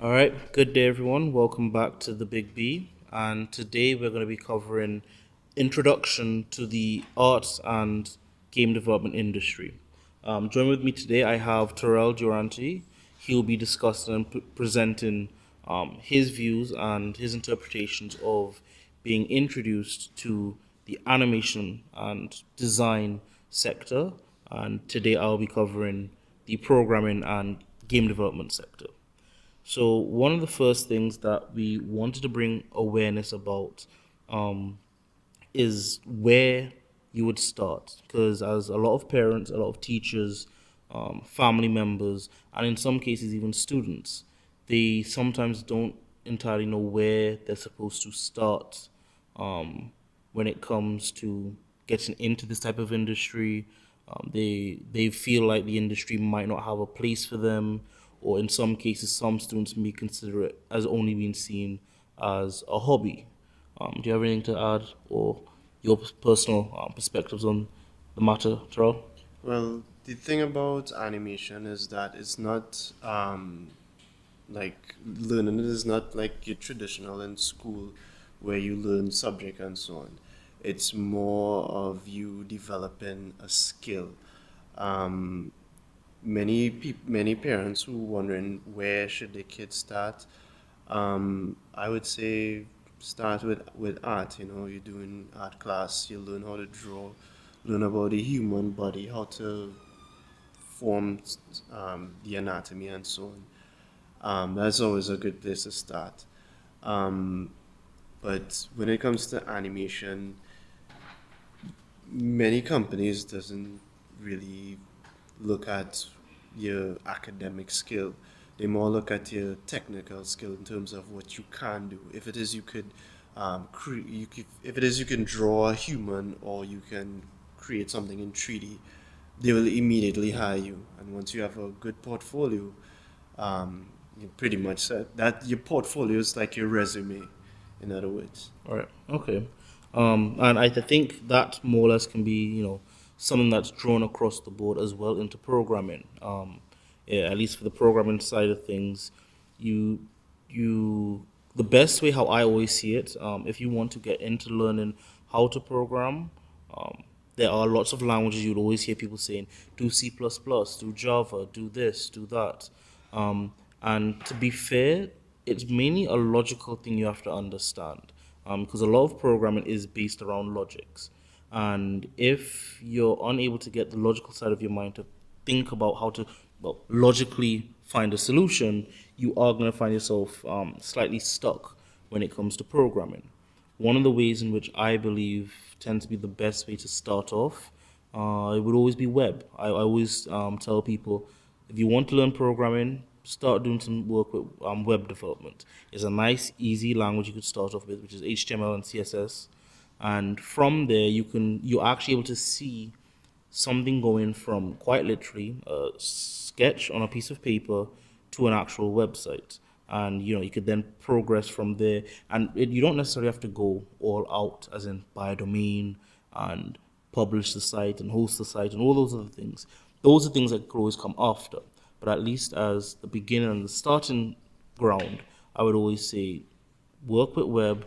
All right, good day, everyone. Welcome back to the Big B. And today we're going to be covering introduction to the arts and game development industry. Join with me today, I have Terrell Durante. He'll be discussing and presenting his views and his interpretations of being introduced to the animation and design sector. And today I'll be covering the programming and game development sector. So one of the first things that we wanted to bring awareness about um, is where you would start, because as a lot of parents, a lot of teachers, family members, and in some cases even students, they sometimes don't entirely know where they're supposed to start um, when it comes to getting into this type of industry. They feel like the industry might not have a place for them, or in some cases, some students may consider it as only being seen as a hobby. Do you have anything to add, or your personal perspectives on the matter, Terrell? Well, the thing about animation is that it's not like learning it is not like your traditional in school where you learn subject and so on. It's more of you developing a skill. Um, many parents who wondering where should their kids start. I would say start with art. You know, you're doing art class, you learn how to draw, learn about the human body, how to form the anatomy and so on. That's always a good place to start. Um, but when it comes to animation, many companies doesn't really look at your academic skill. They more look at your technical skill in terms of what you can do. If it is you could, if it is you can draw a human or you can create something in 3D, they will immediately hire you. And once you have a good portfolio, you pretty much said that your portfolio is like your resume, in other words. All right. Okay. And I think that more or less can be, something that's drawn across the board as well into programming. Yeah, at least for the programming side of things, you the best way how I always see it, if you want to get into learning how to program, there are lots of languages you'd always hear people saying, do C++, do Java, do this, do that. And to be fair, it's mainly a logical thing you have to understand, because a lot of programming is based around logics. And if you're unable to get the logical side of your mind to think about how to, well, logically find a solution, you are going to find yourself slightly stuck when it comes to programming. One of the ways in which I believe tends to be the best way to start off, it would always be web. I always tell people, if you want to learn programming, start doing some work with web development. It's a nice, easy language you could start off with, which is HTML and CSS. And from there, you're actually able to see something going from quite literally a sketch on a piece of paper to an actual website. And you could then progress from there. And you don't necessarily have to go all out, as in buy a domain and publish the site and host the site and all those other things. Those are things that could always come after. But at least as the beginning and the starting ground, I would always say work with web,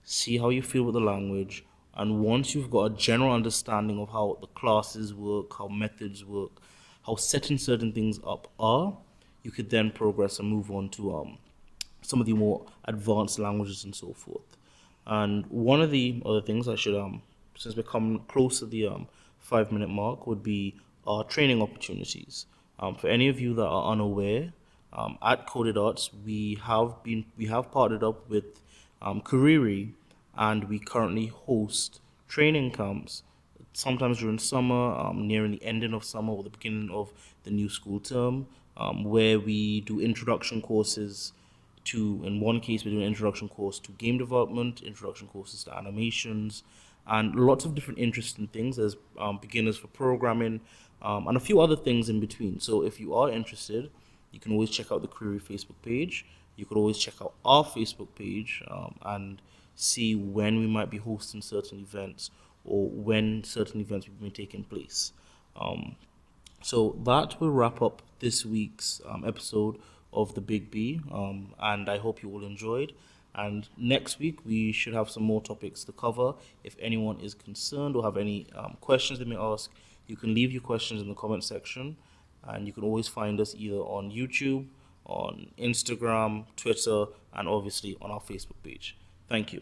see how you feel with the language, and once you've got a general understanding of how the classes work, how methods work, how setting certain things up are, you could then progress and move on to some of the more advanced languages and so forth. And one of the other things I should since we're coming close to the 5 minute mark, would be our training opportunities. For any of you that are unaware, at Coded Arts we have partnered up with Kariri, and we currently host training camps, sometimes during summer, nearing the ending of summer or the beginning of the new school term, where we do introduction courses to, in one case, we do an introduction course to game development, introduction courses to animations, and lots of different interesting things. There's beginners for programming, and a few other things in between. So if you are interested, you can always check out the Query Facebook page. You could always check out our Facebook page, and see when we might be hosting certain events or when certain events will be taking place. So that will wrap up this week's episode of the Big B, and I hope you all enjoyed. And next week, we should have some more topics to cover. If anyone is concerned or have any questions they may ask, you can leave your questions in the comment section. And you can always find us either on YouTube, on Instagram, Twitter, and obviously on our Facebook page. Thank you.